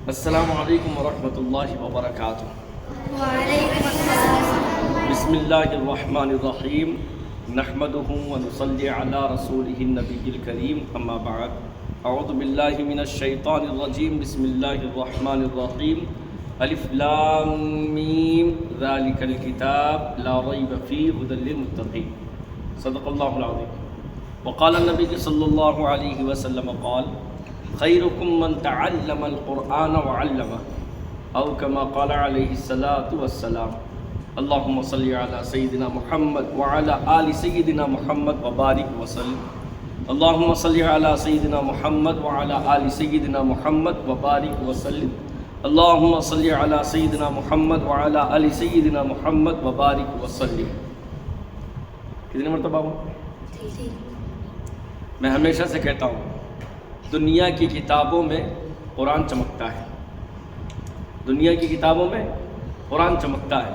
السلام علیکم ورحمۃ اللہ وبرکاتہ۔ وعلیکم السلام۔ بسم اللہ الرحمن الرحیم، نحمدہ ونصلی علی رسولہ النبی الکریم، اما بعد، اعوذ باللہ من الشیطان الرجیم، بسم اللہ الرحمن الرحیم، الف لام میم، ذالک الکتاب لا ریب فیہ ھدی للمتقین، صدق اللہ العظیم۔ وقال النبی صلی اللہ علیہ وسلم قال خیرکم من تعلم القرآن وعلمہ، او کما قال علیہ الصلاۃ والسلام۔ اللہم صلی علی سیدنا محمد وعلی آل سیدنا محمد وبارک وسلم۔ اللہم صلی علی سیدنا محمد وعلی آل سیدنا محمد وبارک وسلم۔ اللہم صلی علی سیدنا محمد وعلی آل سیدنا محمد وبارک وسلم۔ کتنی مرتبہ ہوں؟ میں ہمیشہ سے کہتا ہوں، دنیا کی کتابوں میں قرآن چمکتا ہے، دنیا کی کتابوں میں قرآن چمکتا ہے،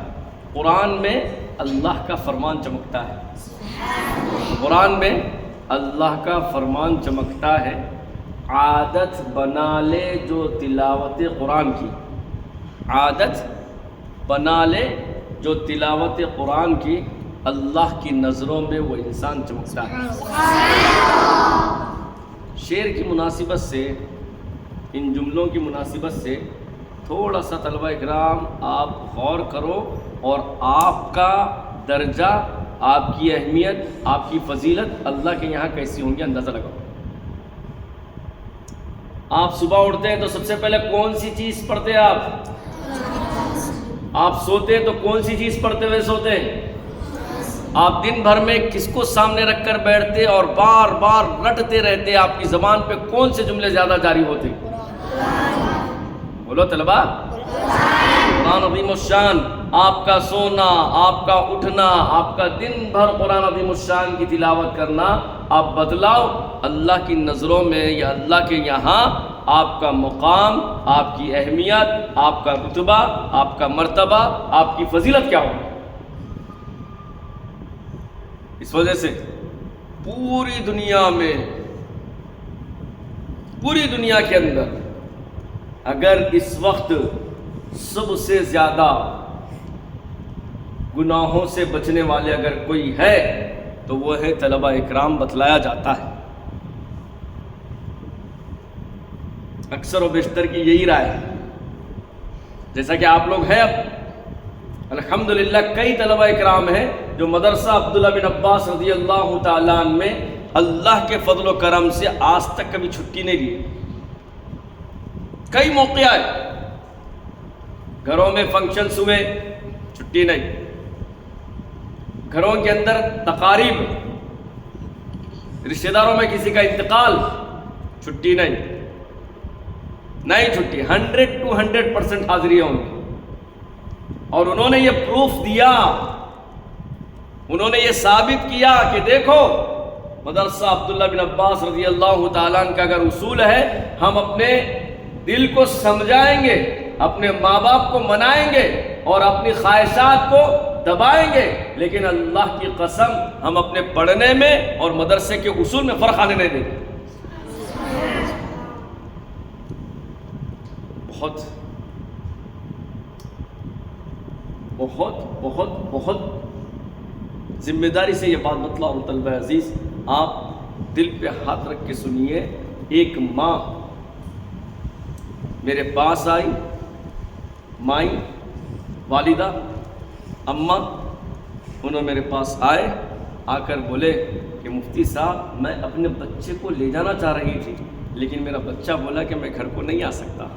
قرآن میں اللہ کا فرمان چمکتا ہے، قرآن میں اللہ کا فرمان چمکتا ہے۔ عادت بنا لے جو تلاوت قرآن کی، عادت بنا لے جو تلاوت قرآن کی، اللہ کی نظروں میں وہ انسان چمکتا ہے۔ شعر کی مناسبت سے، ان جملوں کی مناسبت سے تھوڑا سا طلبہ اکرام آپ غور کرو اور آپ کا درجہ، آپ کی اہمیت، آپ کی فضیلت اللہ کے یہاں کیسی ہوں گی اندازہ لگاؤ۔ آپ صبح اٹھتے ہیں تو سب سے پہلے کون سی چیز پڑھتے ہیں؟ آپ سوتے ہیں تو کون سی چیز پڑھتے ہوئے سوتے ہیں؟ آپ دن بھر میں کس کو سامنے رکھ کر بیٹھتے اور بار بار رٹتے رہتے؟ آپ کی زبان پہ کون سے جملے زیادہ جاری ہوتے؟ بولو طلبہ، قرآن عظیم الشان۔ آپ کا سونا، آپ کا اٹھنا، آپ کا دن بھر قرآن عظیم الشان کی تلاوت کرنا، آپ بدلاؤ اللہ کی نظروں میں یا اللہ کے یہاں آپ کا مقام، آپ کی اہمیت، آپ کا رتبہ، آپ کا مرتبہ، آپ کی فضیلت کیا ہوگی؟ اس وجہ سے پوری دنیا میں، پوری دنیا کے اندر اگر اس وقت سب سے زیادہ گناہوں سے بچنے والے اگر کوئی ہے تو وہ ہے طلبہ اکرام، بتلایا جاتا ہے۔ اکثر و بیشتر کی یہی رائے ہے، جیسا کہ آپ لوگ ہیں اب الحمدللہ کئی طلبہ اکرام ہیں جو مدرسہ عبداللہ بن عباس رضی اللہ تعالیٰ عنہ میں اللہ کے فضل و کرم سے آج تک کبھی چھٹی نہیں لی۔ کئی موقع آئے، گھروں میں فنکشنز ہوئے، چھٹی نہیں، گھروں کے اندر تقاریب، رشتہ داروں میں کسی کا انتقال، چھٹی نہیں، نہیں چھٹی، 100% حاضری ہوں گی۔ اور انہوں نے یہ پروف دیا، انہوں نے یہ ثابت کیا کہ دیکھو مدرسہ عبداللہ بن عباس رضی اللہ تعالیٰ عنہ کا اگر اصول ہے، ہم اپنے دل کو سمجھائیں گے، اپنے ماں باپ کو منائیں گے اور اپنی خواہشات کو دبائیں گے، لیکن اللہ کی قسم ہم اپنے پڑھنے میں اور مدرسے کے اصول میں فرق آنے نہیں دیں گے۔ بہت بہت بہت بہت ذمہ داری سے یہ بات بتلا اور طلبہ عزیز آپ دل پہ ہاتھ رکھ کے سنیے۔ ایک ماں میرے پاس آئی، مائی، والدہ، اماں، انہوں میرے پاس آئے، آ کر بولے کہ مفتی صاحب میں اپنے بچے کو لے جانا چاہ رہی تھی، لیکن میرا بچہ بولا کہ میں گھر کو نہیں آ سکتا،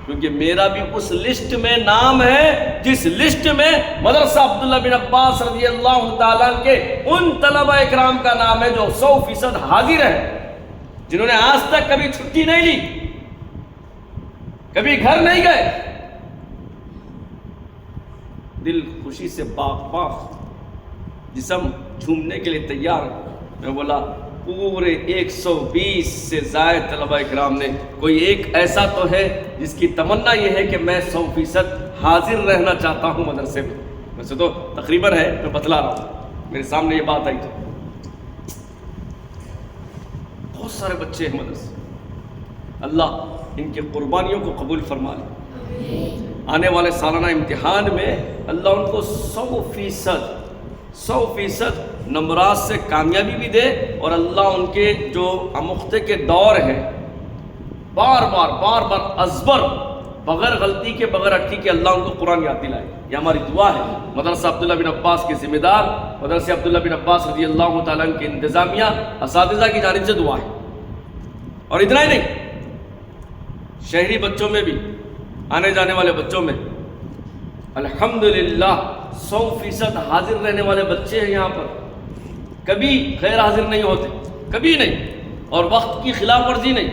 کیونکہ میرا بھی اس لسٹ میں نام ہے جس لسٹ میں مدرسہ عبداللہ بن عباس رضی اللہ تعالیٰ عنہ کے ان طلبہ اکرام کا نام ہے جو 100% حاضر ہیں، جنہوں نے آج تک کبھی چھٹی نہیں لی، کبھی گھر نہیں گئے، دل خوشی سے باغ باغ، جسم جھومنے کے لیے تیار۔ میں بولا پورے 120 سے زائد طلبہ اکرام نے کوئی ایک ایسا تو ہے جس کی تمنا یہ ہے کہ میں 100% حاضر رہنا چاہتا ہوں مدرسے میں۔ ویسے تو تقریباً ہے، میں بتلا رہا ہوں، میرے سامنے یہ بات آئی تھی۔ بہت سارے بچے ہیں مدرسے، اللہ ان کی قربانیوں کو قبول فرما لے. آنے والے سالانہ امتحان میں اللہ ان کو 100% نمرات سے کامیابی بھی دے، اور اللہ ان کے جو اموختے کے دور ہیں بار بار ازبر بغیر غلطی کے بغیر اٹکی کے اللہ ان کو قرآن یاد دلائے. یہ ہماری دعا ہے. مدرسہ عبداللہ بن عباس کے ذمہ دار مدرسہ عبداللہ بن عباس رضی اللہ تعالیٰ عنہ کے انتظامیہ اساتذہ کی جانب سے دعا ہے. اور اتنا ہی نہیں، شہری بچوں میں بھی، آنے جانے والے بچوں میں الحمدللہ 100% حاضر رہنے والے بچے ہیں یہاں پر. کبھی غیر حاضر نہیں ہوتے، کبھی نہیں، اور وقت کی خلاف ورزی نہیں.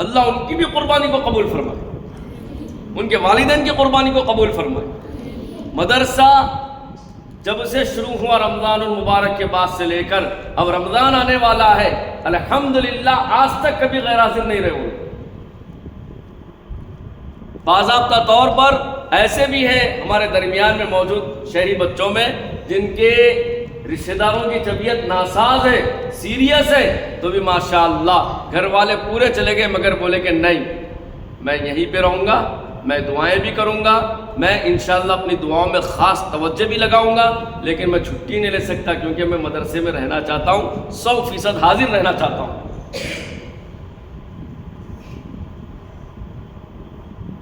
اللہ ان کی بھی قربانی کو قبول فرمائے، ان کے والدین کی قربانی کو قبول فرمائے. مدرسہ جب سے شروع ہوا رمضان المبارک کے بعد سے لے کر اب رمضان آنے والا ہے، الحمدللہ آج تک کبھی غیر حاضر نہیں رہے ہوئے. باضابطہ طور پر ایسے بھی ہیں ہمارے درمیان میں موجود شہری بچوں میں جن کے رشتہ داروں کی طبیعت ناساز ہے، سیریس ہے، تو بھی ماشاءاللہ گھر والے پورے چلے گئے مگر بولے کہ نہیں، میں یہیں پہ رہوں گا، میں دعائیں بھی کروں گا، میں انشاءاللہ اپنی دعاؤں میں خاص توجہ بھی لگاؤں گا، لیکن میں چھٹی نہیں لے سکتا کیونکہ میں مدرسے میں رہنا چاہتا ہوں، 100% حاضر رہنا چاہتا ہوں.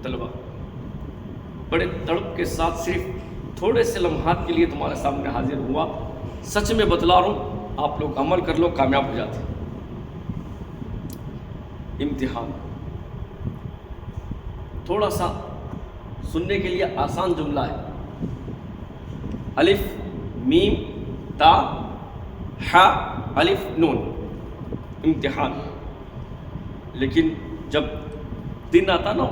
طلبہ بڑے تڑپ کے ساتھ صرف تھوڑے سے لمحات کے لیے تمہارے سامنے حاضر ہوا. سچ میں بتلا رہا ہوں، آپ لوگ عمل کر لو کامیاب ہو جاتے. امتحان تھوڑا سا سننے کے لیے آسان جملہ ہے. الف میم تا ح الف نون، امتحان. لیکن جب دن آتا نا،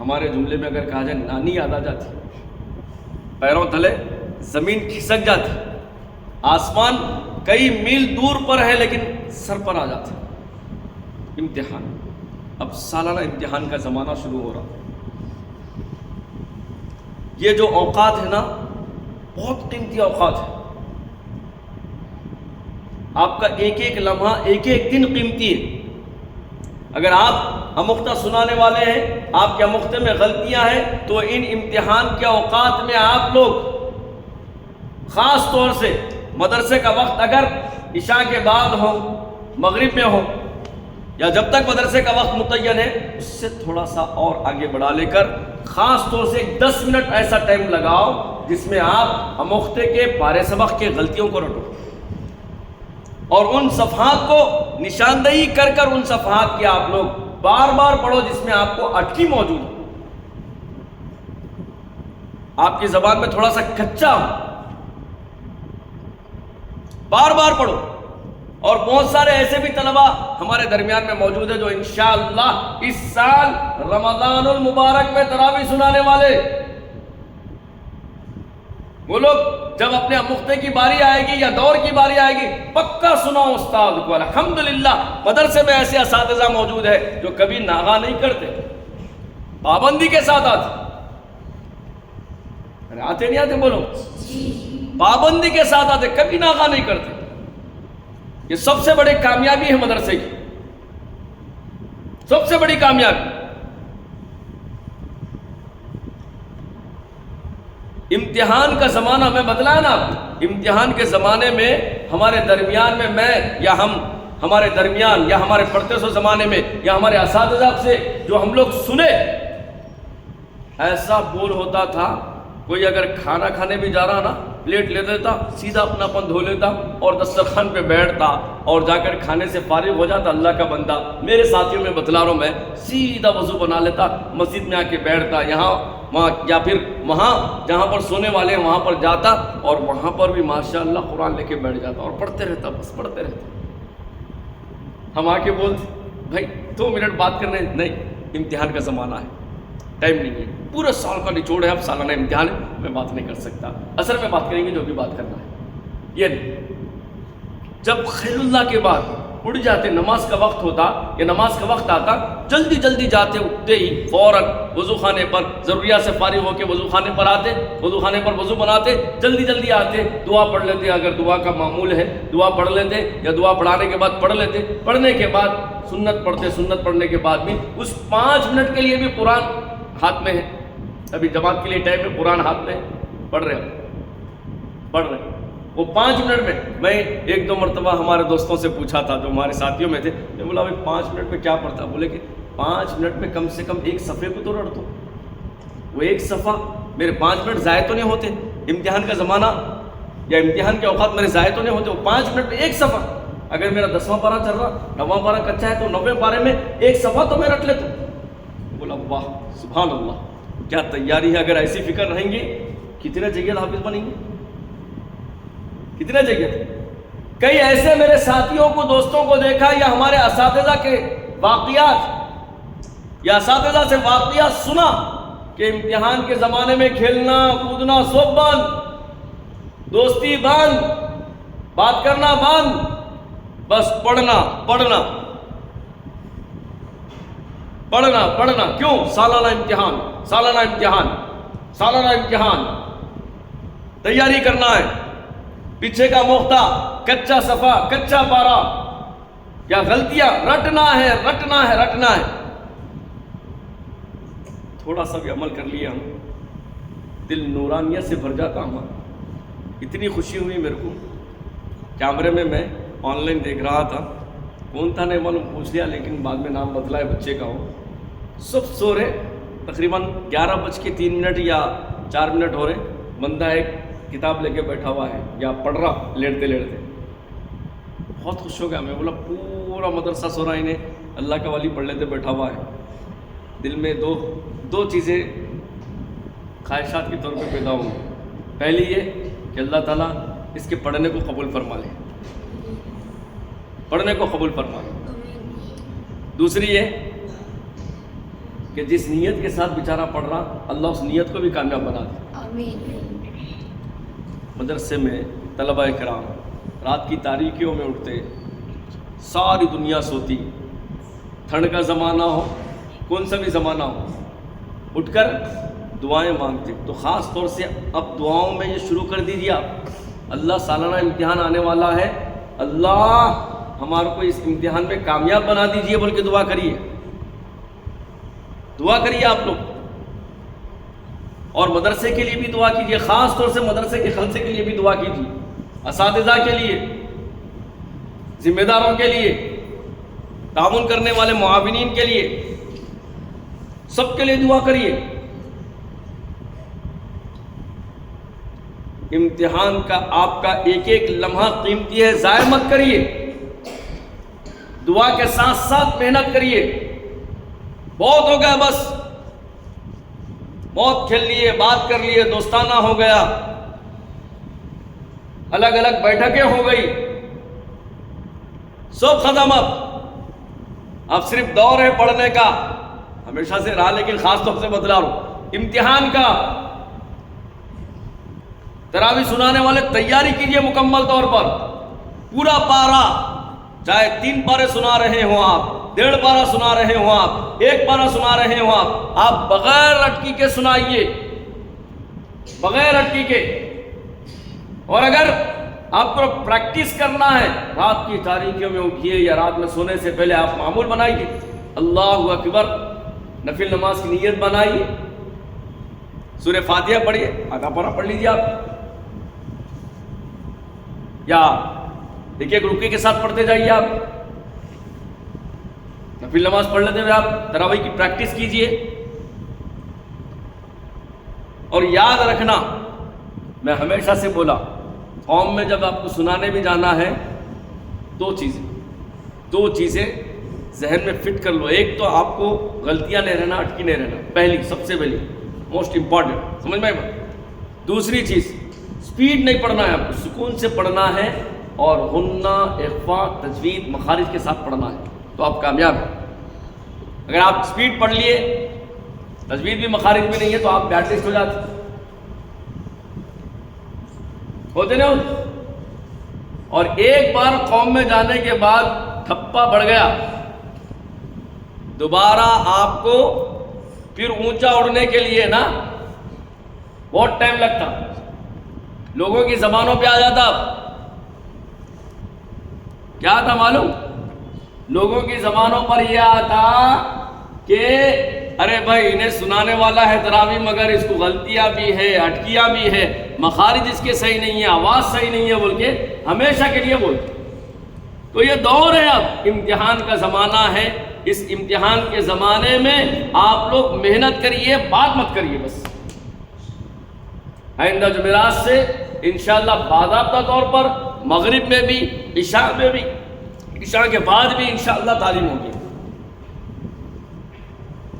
ہمارے جملے میں اگر کہا جائے نانی یاد آ جاتی، پیروں تلے زمین کھسک جاتی، آسمان کئی میل دور پر ہے لیکن سر پر آ جاتا. امتحان. اب سالانہ امتحان کا زمانہ شروع ہو رہا. یہ جو اوقات ہے نا بہت قیمتی اوقات ہے. آپ کا ایک ایک لمحہ ایک ایک دن قیمتی ہے. اگر آپ امختہ سنانے والے ہیں، آپ کے امختہ میں غلطیاں ہیں، تو ان امتحان کے اوقات میں آپ لوگ خاص طور سے مدرسے کا وقت اگر عشاء کے بعد ہو، مغرب میں ہو، یا جب تک مدرسے کا وقت متعین ہے اس سے تھوڑا سا اور آگے بڑھا لے کر خاص طور سے 10 منٹ ایسا ٹائم لگاؤ جس میں آپ امختہ کے پارے سبق کے غلطیوں کو رٹو، اور ان صفحات کو نشاندہی کر کر ان صفحات کی آپ لوگ بار بار پڑھو جس میں آپ کو اٹکی موجود ہو، آپ کی زبان میں تھوڑا سا کچا ہو، بار بار پڑھو. اور بہت سارے ایسے بھی طلبہ ہمارے درمیان میں موجود ہیں جو انشاءاللہ اس سال رمضان المبارک میں تراویح سنانے والے. وہ لوگ جب اپنے امختہ کی باری آئے گی یا دور کی باری آئے گی پکا سناؤ استاد کو. الحمدللہ مدرسے میں ایسے اساتذہ موجود ہے جو کبھی ناغہ نہیں کرتے، پابندی کے ساتھ آتے. آتے نہیں آتے؟ بولو. پابندی کے ساتھ آتے، کبھی ناغہ نہیں کرتے. یہ سب سے بڑی کامیابی ہے مدرسے کی، سب سے بڑی کامیابی. امتحان کا زمانہ میں بتلایا نا، امتحان کے زمانے میں ہمارے درمیان میں ہمارے درمیان یا ہمارے پڑھتے سو زمانے میں یا ہمارے اساتذہ سے جو ہم لوگ سنے، ایسا بول ہوتا تھا کوئی اگر کھانا کھانے بھی جا رہا نا پلیٹ لے لیتا، سیدھا اپنا پن دھو لیتا اور دسترخوان پہ بیٹھتا اور جا کر کھانے سے فارغ ہو جاتا. اللہ کا بندہ میرے ساتھیوں میں بتلا رہا ہوں، میں سیدھا وضو بنا لیتا، مسجد میں آ کے بیٹھتا، یہاں وہاں یا پھر وہاں جہاں پر سونے والے ہیں وہاں پر جاتا اور وہاں پر بھی ماشاءاللہ قرآن لے کے بیٹھ جاتا اور پڑھتے رہتا، بس پڑھتے رہتا. ہم آ کے بولتے بھائی 2 منٹ بات کرنے، نہیں امتحان کا زمانہ ہے، ٹائم نہیں ہے، پورے سال کا نچوڑ ہے، اب سالانہ امتحان ہے، میں بات نہیں کر سکتا. اصل میں بات کریں گے جو بھی بات کرنا ہے. یہ نہیں، جب خیل اللہ کے بعد اٹھ جاتے، نماز کا وقت ہوتا یا نماز کا وقت آتا، جلدی جلدی جاتے، اٹھتے ہی فوراً وضو خانے پر ضروریات سے فارغ ہو کے وضو خانے پر آتے، وضو خانے پر وضو بناتے، جلدی جلدی آتے، دعا پڑھ لیتے، اگر دعا کا معمول ہے دعا پڑھ لیتے، یا دعا پڑھانے کے بعد پڑھ لیتے، پڑھنے کے بعد سنت پڑھتے، سنت پڑھنے کے بعد بھی اس 5 منٹ کے لیے بھی قرآن ہاتھ میں ہے، ابھی جماعت کے لیے ٹائم ہے، قرآن ہاتھ میں پڑھ رہے ہیں، وہ 5 منٹ میں. میں 1-2 مرتبہ ہمارے دوستوں سے پوچھا تھا جو ہمارے ساتھیوں میں تھے، میں بولا بھائی 5 منٹ میں کیا پڑھتا؟ بولے کہ 5 منٹ میں کم سے کم ایک صفحے کو تو رڑ دو. وہ ایک صفحہ میرے 5 منٹ ضائع تو نہیں ہوتے، امتحان کا زمانہ یا امتحان کے اوقات میرے ضائع تو نہیں ہوتے. وہ 5 منٹ میں ایک صفحہ، اگر میرا 10واں پارہ چل رہا، 9واں پارہ کچا ہے تو 9ویں پارے میں ایک صفحہ تو میں رکھ لیتا. بولا واہ سبحان اللہ، کیا تیاری ہے. اگر ایسی فکر رہیں گی کتنے جگہ حافظ بنیں گے، کتنے جگہ تھے. کئی ایسے میرے ساتھیوں کو، دوستوں کو دیکھا، یا ہمارے اساتذہ کے واقعات یا اساتذہ سے واقعات سنا کہ امتحان کے زمانے میں کھیلنا کودنا سب بند، دوستی بند، بات کرنا بند، بس پڑھنا پڑھنا پڑھنا پڑھنا. کیوں؟ سالانہ امتحان، سالانہ امتحان، سالانہ امتحان، تیاری کرنا ہے. پیچھے کا موقع، کچا صفحہ، کچا پارا، یا غلطیاں رٹنا ہے رٹنا ہے رٹنا ہے. تھوڑا سا بھی عمل کر لیا ہم، دل نورانیت سے بھر جاتا ہمارا. اتنی خوشی ہوئی میرے کو. کیمرے میں آن لائن دیکھ رہا تھا، کون تھا نہیں معلوم، پوچھ لیا، لیکن بعد میں نام بدلا ہے بچے کا. ہو سب سو رہے، تقریباً 11:03 یا 4 ہو رہے. بندہ ایک کتاب لے کے بیٹھا ہوا ہے یا پڑھ رہا لیٹتے لیٹتے. بہت خوش ہو گیا. میں بولا پورا مدرسہ سو رہا، انہیں اللہ کا ولی پڑھ لیتے بیٹھا ہوا ہے. دل میں دو چیزیں خواہشات کے طور پہ پیدا ہوں. پہلی یہ کہ اللہ تعالیٰ اس کے پڑھنے کو قبول فرما لے، پڑھنے کو قبول فرما لے. دوسری یہ کہ جس نیت کے ساتھ بیچارہ پڑھ رہا، اللہ اس نیت کو بھی کامیاب بنا دے. مدرسے میں طلبہ کرام رات کی تاریکیوں میں اٹھتے، ساری دنیا سوتی، ٹھنڈ کا زمانہ ہو، کون سا بھی زمانہ ہو، اٹھ کر دعائیں مانگتے. تو خاص طور سے اب دعاؤں میں یہ شروع کر دیجیے آپ. اللہ سالانہ امتحان آنے والا ہے، اللہ ہمارے کو اس امتحان میں کامیاب بنا دیجیے بول کے دعا کریے، دعا کریے آپ لوگ. اور مدرسے کے لیے بھی دعا کیجیے، خاص طور سے مدرسے کے خلسے کے لیے بھی دعا کیجیے، اساتذہ کے لیے، ذمہ داروں کے لیے، تعاون کرنے والے معاونین کے لیے، سب کے لیے دعا کریے. امتحان کا آپ کا ایک ایک لمحہ قیمتی ہے، ضائع مت کریے. دعا کے ساتھ ساتھ محنت کریے. بہت ہو گیا، بس بہت کھیل لیے، بات کر لیے، دوستانہ ہو گیا، الگ الگ بیٹھکیں ہو گئی، سب ختم. اب صرف دور ہے پڑھنے کا، ہمیشہ سے رہا لیکن خاص طور سے بدلا رہا. امتحان کا تراویح سنانے والے تیاری کیجئے مکمل طور پر. پورا پارا، چاہے 3 پارے سنا رہے ہوں آپ، 1.5 پارا سنا رہے ہوں آپ، 1 پارا سنا رہے ہوں آپ بغیر اٹکی کے سنائیے، بغیر اٹکی کے. اور اگر آپ کو پریکٹس کرنا ہے، رات کی تاریکیوں میں اٹھیے یا رات میں سونے سے پہلے آپ معمول بنائیے، اللہ اکبر، نفل نماز کی نیت بنائیے، سورہ فاتحہ پڑھیے، آدھا پارا پڑھ لیجیے آپ، یا ایک ایک رکوع کے ساتھ پڑھتے جائیے. آپ نفل نماز پڑھ لیتے ہوئے آپ تراویح کی پریکٹس کیجئے. اور یاد رکھنا، میں ہمیشہ سے بولا، قوم میں جب آپ کو سنانے بھی جانا ہے، 2 چیزیں ذہن میں فٹ کر لو. ایک تو آپ کو غلطیاں نہیں رہنا، اٹکی نہیں رہنا، پہلی سب سے پہلی موسٹ امپورٹنٹ، سمجھ میں. دوسری چیز، سپیڈ نہیں پڑھنا ہے، آپ کو سکون سے پڑھنا ہے اور غنہ، اخفاء، تجوید، مخارج کے ساتھ پڑھنا ہے، تو آپ کامیاب ہیں. اگر آپ سپیڈ پڑھ لیے، تجوید بھی مخارج بھی نہیں ہے، تو آپ بیڈ لسٹ ہو جاتے ہوتے نا. اور ایک بار قوم میں جانے کے بعد ٹھپا بڑھ گیا، دوبارہ آپ کو پھر اونچا اڑنے کے لیے نا بہت ٹائم لگتا، لوگوں کی زبانوں پہ آ جاتا۔ کیا تھا معلوم؟ لوگوں کی زبانوں پر یہ آتا کہ ارے بھائی انہیں سنانے والا ہے تراویح مگر اس کو غلطیاں بھی ہے، اٹکیاں بھی ہے، مخارج اس کے صحیح نہیں ہے، آواز صحیح نہیں ہے بول کے ہمیشہ کے لیے بولتے۔ تو یہ دور ہے، اب امتحان کا زمانہ ہے، اس امتحان کے زمانے میں آپ لوگ محنت کریے، بات مت کریے بس۔ آئندہ جمعرات سے انشاءاللہ باضابطہ طور پر مغرب میں بھی، عشاء میں بھی، عشاء کے بعد بھی انشاءاللہ تعلیم ہوگی۔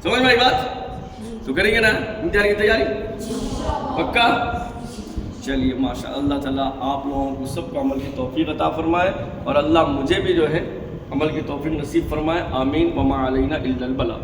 سمجھ میں آئی بات؟ تو کریں گے نا امتحان کی تیاری پکا؟ چلیے ماشاء اللہ تعالیٰ آپ لوگوں کو سب کو عمل کی توفیق عطا فرمائے، اور اللہ مجھے بھی جو ہے عمل کی توفیق نصیب فرمائے، آمین۔ وما علینا الا البلاغ۔